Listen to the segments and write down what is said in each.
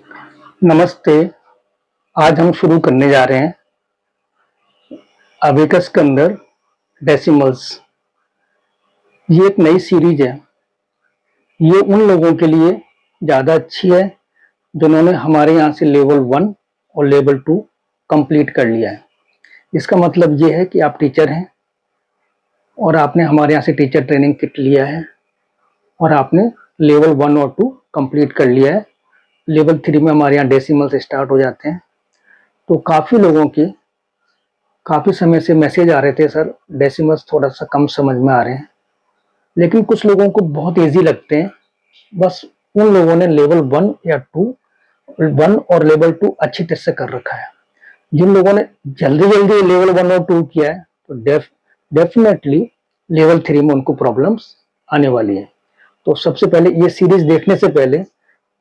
नमस्ते। आज हम शुरू करने जा रहे हैं अबेकस के अंदर डेसिमल्स। ये एक नई सीरीज है। ये उन लोगों के लिए ज़्यादा अच्छी है जिन्होंने हमारे यहाँ से लेवल 1 और लेवल 2 कंप्लीट कर लिया है। इसका मतलब ये है कि आप टीचर हैं और आपने हमारे यहाँ से टीचर ट्रेनिंग किट लिया है और आपने लेवल 1 और 2 कंप्लीट कर लिया है। लेवल 3 में हमारे यहाँ डेसिमल्स स्टार्ट हो जाते हैं। तो काफ़ी लोगों की काफ़ी समय से मैसेज आ रहे थे, सर डेसिमल्स थोड़ा सा कम समझ में आ रहे हैं, लेकिन कुछ लोगों को बहुत ईजी लगते हैं। बस उन लोगों ने लेवल 1 या 2 1 और लेवल 2 अच्छी तरह से कर रखा है। जिन लोगों ने जल्दी जल्दी लेवल 1 और 2 किया है तो डेफिनेटली लेवल 3 में उनको प्रॉब्लम्स आने वाली है। तो सबसे पहले ये सीरीज देखने से पहले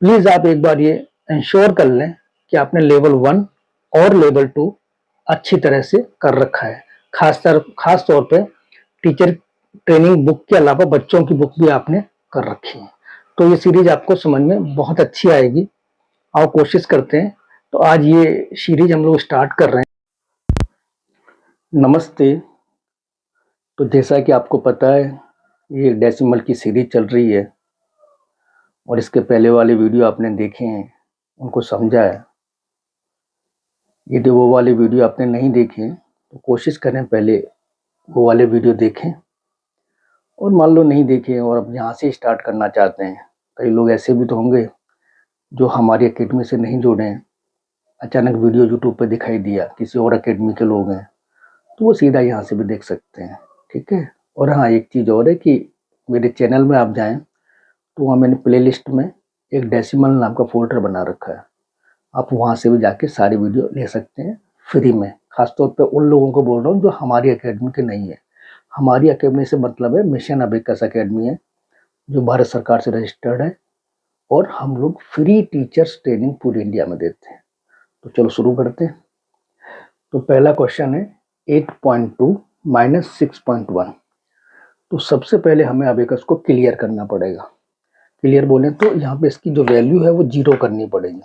प्लीज आप एक बार ये इंश्योर कर लें कि आपने लेवल 1 और लेवल 2 अच्छी तरह से कर रखा है। खास तौर पे टीचर ट्रेनिंग बुक के अलावा बच्चों की बुक भी आपने कर रखी है। तो ये सीरीज आपको समझ में बहुत अच्छी आएगी। आओ कोशिश करते हैं। तो आज ये सीरीज हम लोग स्टार्ट कर रहे हैं। नमस्ते। तो जैसा कि आपको पता है ये डेसिमल की सीरीज चल रही है और इसके पहले वाले वीडियो आपने देखे हैं, उनको समझा है। यदि वो वाले वीडियो आपने नहीं देखे तो कोशिश करें पहले वो वाले वीडियो देखें, और मान लो नहीं देखे और अब यहाँ से स्टार्ट करना चाहते हैं। कई लोग ऐसे भी तो होंगे जो हमारी एकेडमी से नहीं जुड़े हैं, अचानक वीडियो यूट्यूब पे दिखाई दिया, किसी और एकेडमी के लोग हैं, तो वो सीधा यहाँ से भी देख सकते हैं। ठीक है। और हाँ, एक चीज़ और है कि मेरे चैनल में आप जाएं तो वहाँ मैंने प्ले लिस्ट में एक डेसिमल नाम का फोल्डर बना रखा है। आप वहाँ से भी जाके सारी वीडियो ले सकते हैं फ्री में। खासतौर पर उन लोगों को बोल रहा हूँ जो हमारी एकेडमी के नहीं है। हमारी एकेडमी से मतलब है मिशन अबेकस एकेडमी है, जो भारत सरकार से रजिस्टर्ड है, और हम लोग फ्री टीचर्स ट्रेनिंग पूरी इंडिया में देते हैं। तो चलो शुरू करते हैं। तो पहला क्वेश्चन है 8.2 माइनस 6.1। तो सबसे पहले हमें अबेकस को क्लियर करना पड़ेगा। क्लियर बोले तो यहाँ पे इसकी जो वैल्यू है वो 0 करनी पड़ेगी।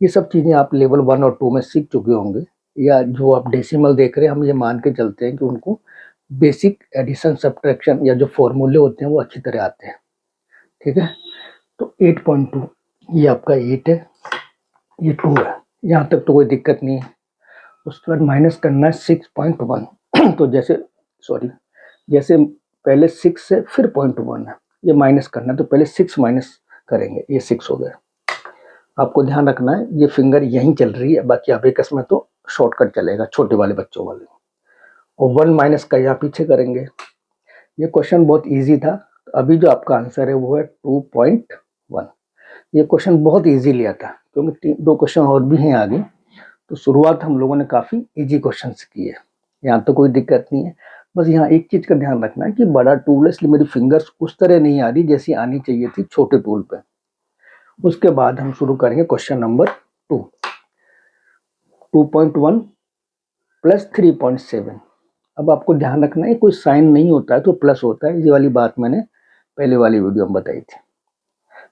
ये सब चीज़ें आप लेवल 1 और 2 में सीख चुके होंगे, या जो आप डेसिमल देख रहे हैं हम ये मान के चलते हैं कि उनको बेसिक एडिशन सब्ट्रैक्शन या जो फॉर्मूले होते हैं वो अच्छी तरह आते हैं। ठीक है। तो 8.2 ये आपका 8 है, ये 2 है, यहाँ तक तो कोई दिक्कत नहीं है। उसके बाद माइनस करना है 6.1। तो जैसे पहले 6 है फिर 0.1 है, ये माइनस करना है तो पहले 6 माइनस करेंगे, ये 6 हो गया। आपको ध्यान रखना है ये फिंगर यहीं चल रही है, बाकी अबेकस में तो शॉर्टकट चलेगा छोटे वाले बच्चों वाले। और 1 माइनस का यहाँ पीछे करेंगे। ये क्वेश्चन बहुत इजी था। तो अभी जो आपका आंसर है वो है 2.1। ये क्वेश्चन बहुत इजी लिया था क्योंकि 2 क्वेश्चन और भी हैं आगे। तो शुरुआत हम लोगों ने काफ़ी इजी क्वेश्चन से की है, यहाँ तो कोई दिक्कत नहीं है। बस यहाँ एक चीज़ का ध्यान रखना है कि बड़ा टूल है इसलिए मेरी फिंगर्स उस तरह नहीं आ रही जैसी आनी चाहिए थी छोटे टूल पे। उसके बाद हम शुरू करेंगे क्वेश्चन नंबर 2। 2.1 प्लस 3.7। अब आपको ध्यान रखना है कोई साइन नहीं होता है तो प्लस होता है। ये वाली बात मैंने पहले वाली वीडियो में बताई थी।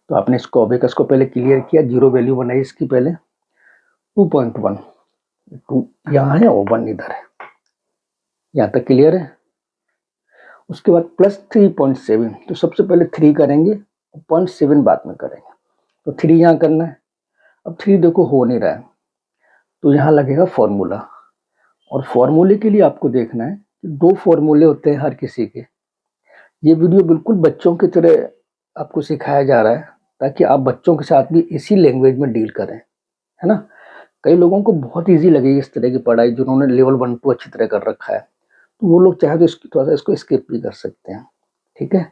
तो आपने इसको अबेकस को पहले क्लियर किया, 0 वैल्यू बनाई इसकी पहले। 2.1 2 यहाँ है और 1 इधर है, यहाँ तक क्लियर है। उसके बाद प्लस 3.7। तो सबसे पहले 3 करेंगे, 0.7 बाद में करेंगे। तो 3 यहाँ करना है। अब 3 देखो हो नहीं रहा है तो यहाँ लगेगा फॉर्मूला। और फॉर्मूले के लिए आपको देखना है कि 2 फॉर्मूले होते हैं हर किसी के। ये वीडियो बिल्कुल बच्चों की तरह आपको सिखाया जा रहा है ताकि आप बच्चों के साथ भी इसी लैंग्वेज में डील करें, है ना। कई लोगों को बहुत इजी लगेगी इस तरह की पढ़ाई जिन्होंने लेवल 1 2 अच्छी तरह कर रखा है, तो वो लोग चाहे तो थोड़ा सा इसको स्किप भी कर सकते हैं। ठीक है।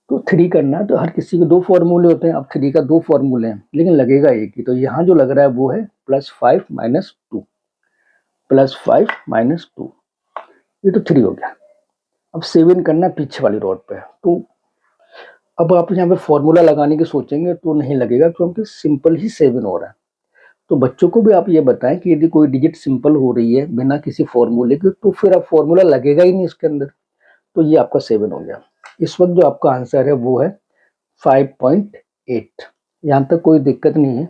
तो 3 करना है तो हर किसी के 2 फॉर्मूले होते हैं। अब 3 का 2 फॉर्मूले हैं लेकिन लगेगा एक ही। तो यहाँ जो लग रहा है वो है +5 - 2, +5 - 2। ये तो 3 हो गया। अब 7 करना पीछे वाली रोड पे। तो अब आप यहाँ पे फॉर्मूला लगाने की सोचेंगे तो नहीं लगेगा क्योंकि सिंपल ही 7 हो रहा है। तो बच्चों को भी आप ये बताएं कि यदि कोई डिजिट सिंपल हो रही है बिना किसी फॉर्मूले के तो फिर अब फॉर्मूला लगेगा ही नहीं इसके अंदर। तो ये आपका 7 हो गया। इस वक्त जो आपका आंसर है वो है 5.8। यहाँ तक कोई दिक्कत नहीं है।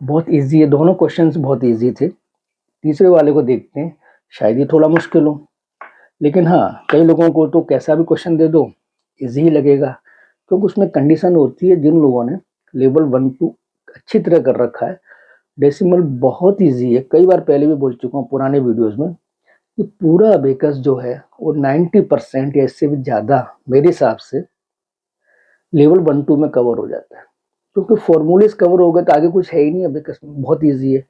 बहुत इजी है, दोनों क्वेश्चंस बहुत इजी थे। तीसरे वाले को देखते हैं, शायद ये थोड़ा मुश्किल हो, लेकिन हाँ कई लोगों को तो कैसा भी क्वेश्चन दे दो इजी ही लगेगा, क्योंकि उसमें कंडीशन होती है जिन लोगों ने लेवल 1-2 अच्छी तरह कर रखा है। डेसिमल बहुत इजी है, कई बार पहले भी बोल चुका हूँ पुराने वीडियोस में कि पूरा अबेकस जो है वो 90% या इससे भी ज़्यादा मेरे हिसाब से लेवल 1-2 में कवर हो जाता है, क्योंकि फॉर्मूलेस कवर हो गए तो आगे कुछ है ही नहीं अबेकस में, बहुत ईजी है।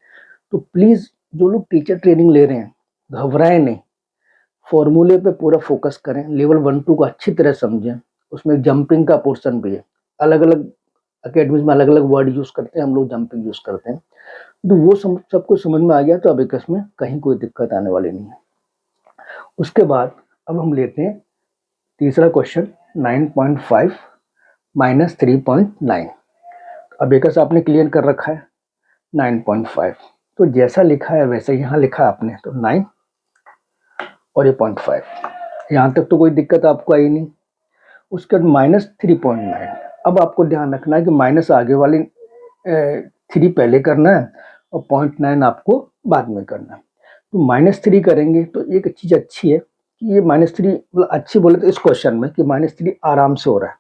तो प्लीज़ जो लोग टीचर ट्रेनिंग ले रहे हैं घबराएं नहीं, फॉर्मूले पे पूरा फोकस करें, लेवल 1-2 को अच्छी तरह समझें। उसमें जंपिंग का पोर्शन भी है, अलग अलग अकेडमीज में अलग अलग वर्ड यूज़ करते हैं, हम लोग जंपिंग यूज़ करते हैं। तो वो सब कुछ समझ में आ गया तो अबेकस में कहीं कोई दिक्कत आने वाली नहीं है। उसके बाद अब हम लेते हैं तीसरा क्वेश्चन 9.5 माइनस 3.9। अबेकस आपने क्लियर कर रखा है 9.5, तो जैसा लिखा है वैसा यहाँ लिखा है आपने, तो 9 और ये 0.5, यहाँ तक तो कोई दिक्कत आपको आई नहीं। उसके बाद माइनस 3.9। अब आपको ध्यान रखना है कि माइनस आगे वाली 3 पहले करना है और 0.9 आपको बाद में करना है। तो -3 करेंगे तो एक चीज़ अच्छी है कि ये -3 मतलब अच्छी बोले तो इस क्वेश्चन में कि -3 आराम से हो रहा है,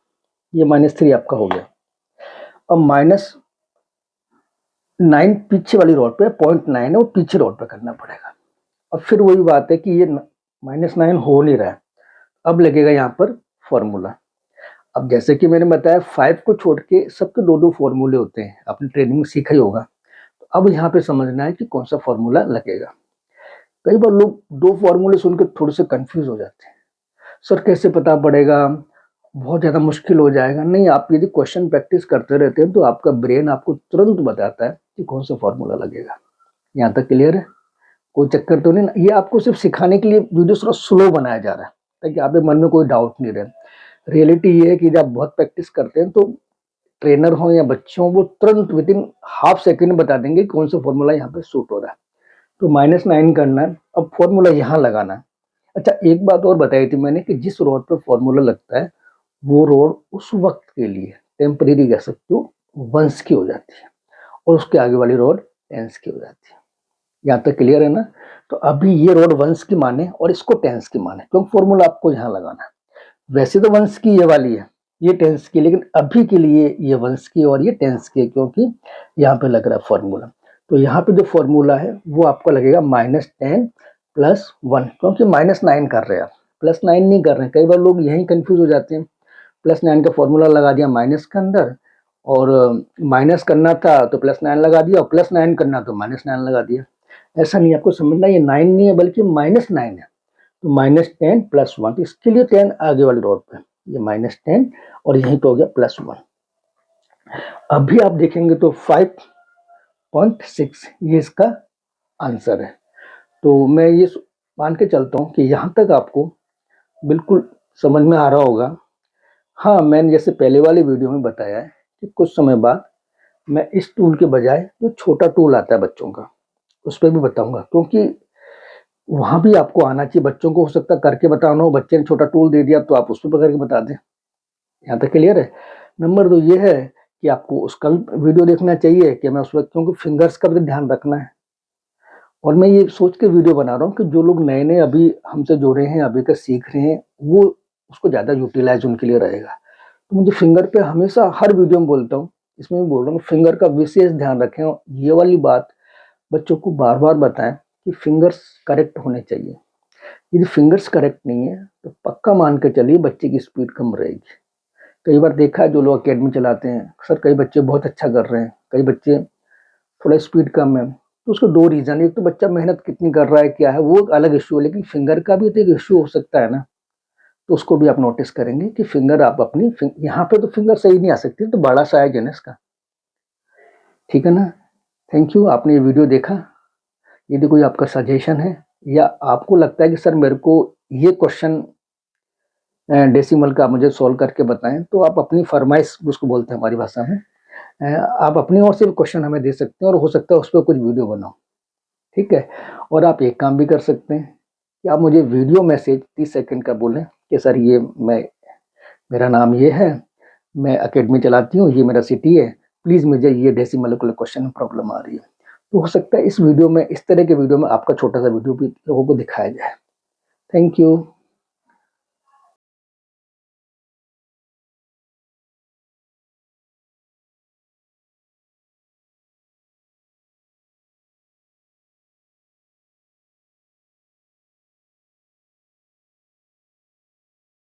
ये -3 आपका हो गया। अब -9 पीछे वाली रोड पे 0.9 है, वो पीछे रोड पे करना पड़ेगा। अब फिर वही बात है कि ये -9 हो नहीं रहा है, अब लगेगा यहाँ पर फॉर्मूला। अब जैसे कि मैंने बताया 5 को छोड़ के सबके 2-2 फॉर्मूले होते हैं, आपने ट्रेनिंग में सीखा ही होगा। तो अब यहाँ पे समझना है कि कौन सा फॉर्मूला लगेगा। कई बार लोग 2 फॉर्मूले सुनकर थोड़े से कंफ्यूज हो जाते हैं, सर कैसे पता पड़ेगा, बहुत ज़्यादा मुश्किल हो जाएगा। नहीं, आप यदि क्वेश्चन प्रैक्टिस करते रहते हैं तो आपका ब्रेन आपको तुरंत बताता है कि कौन सा फॉर्मूला लगेगा। यहाँ तक क्लियर है, कोई चक्कर तो नहीं ना। ये आपको सिर्फ सिखाने के लिए वीडियो थोड़ा स्लो बनाया जा रहा है ताकि आपके मन में कोई डाउट नहीं रहे। रियलिटी ये है कि जब बहुत प्रैक्टिस करते हैं तो ट्रेनर हो या बच्चे हों, वो तुरंत विदिन हाफ सेकेंड बता देंगे कौन सा फॉर्मूला यहाँ पे सूट हो रहा है। तो -9 करना है, अब फॉर्मूला यहाँ लगाना है। अच्छा, एक बात और बताई थी मैंने कि जिस रोड पे फॉर्मूला लगता है वो रोड उस वक्त के लिए टेम्परेरी कह सकते हो, वंस की हो जाती है, और उसके आगे वाली रोड टेंस की हो जाती है। यहाँ तक क्लियर है ना। तो अभी ये रोड वंस की माने और इसको टेंस की माने, क्योंकि फॉर्मूला आपको यहाँ लगाना है। वैसे तो वंस की ये वाली है, ये टेंस की, लेकिन अभी के लिए ये वंस की और ये टेंस की है, क्योंकि यहाँ पे लग रहा है फॉर्मूला। तो यहाँ पे जो फॉर्मूला है वो आपको लगेगा -10 + 1, क्योंकि -9 कर रहे हैं आप, +9 नहीं कर रहे हैं। कई बार लोग यहीं कंफ्यूज हो जाते हैं, +9 का फॉर्मूला लगा दिया माइनस के अंदर, और माइनस करना था तो +9 लगा दिया, और +9 करना तो -9 लगा दिया। ऐसा नहीं, आपको समझना ये 9 नहीं है बल्कि -9 है। तो -10 + 1, तो इसके लिए 10 आगे वाली रोड पे, ये -10 और यहीं पे हो गया +1। अभी आप देखेंगे तो 5.6 ये इसका आंसर है। तो मैं ये मान के चलता हूँ कि यहाँ तक आपको बिल्कुल समझ में आ रहा होगा। हाँ, मैंने जैसे पहले वाले वीडियो में बताया है कि कुछ समय बाद मैं इस टूल के बजाय जो छोटा टूल आता है बच्चों का, उस पर भी बताऊंगा, क्योंकि वहाँ भी आपको आना चाहिए। बच्चों को हो सकता है करके बताना हो, बच्चे ने छोटा टूल दे दिया तो आप उस पर करके बता दें। यहाँ तक क्लियर है। नंबर 2 ये है कि आपको उसका वीडियो देखना चाहिए कि मैं उस वक्त, क्योंकि फिंगर्स का भी ध्यान रखना है। और मैं ये सोच के वीडियो बना रहा हूँ कि जो लोग नए नए अभी हमसे जुड़े हैं, अभी का सीख रहे हैं, वो उसको ज़्यादा यूटिलाइज उनके लिए रहेगा। तो मुझे फिंगर पे हमेशा हर वीडियो में बोलता हूँ, इसमें भी बोल रहा हूँ, फिंगर का विशेष ध्यान रखें। और ये वाली बात बच्चों को बार बार बताएं कि फिंगर्स करेक्ट होने चाहिए। यदि फिंगर्स करेक्ट नहीं है तो पक्का मान के चलिए बच्चे की स्पीड कम रहेगी। कई बार देखा है जो लोग अकेडमी चलाते हैं, सर कई बच्चे बहुत अच्छा कर रहे हैं, कई बच्चे थोड़ा स्पीड कम है। तो उसको 2 रीज़न, एक तो बच्चा मेहनत कितनी कर रहा है क्या है, वो एक अलग इशू है, लेकिन फिंगर का भी तो एक इशू हो सकता है ना। तो उसको भी आप नोटिस करेंगे कि फिंगर आप अपनी यहाँ पे तो फिंगर सही नहीं आ सकती, तो बड़ा साइज है ना इसका, ठीक है ना। थैंक यू, आपने ये वीडियो देखा। यदि कोई आपका सजेशन है या आपको लगता है कि सर मेरे को ये क्वेश्चन डेसिमल का मुझे सॉल्व करके बताएं, तो आप अपनी फरमाइश, उसको बोलते हैं हमारी भाषा में, आप अपनी ओर से भी क्वेश्चन हमें दे सकते हैं और हो सकता है उस पर कुछ वीडियो बनाओ, ठीक है। और आप एक काम भी कर सकते हैं कि आप मुझे वीडियो मैसेज 30 सेकंड का बोलें कि सर ये मेरा नाम ये है, मैं अकेडमी चलाती हूँ, ये मेरा सिटी है, प्लीज़ मुझे ये डेसिमल क्वेश्चन में प्रॉब्लम आ रही है। तो हो सकता है इस वीडियो में, इस तरह के वीडियो में आपका छोटा सा वीडियो भी लोगों को दिखाया जाए। Thank you.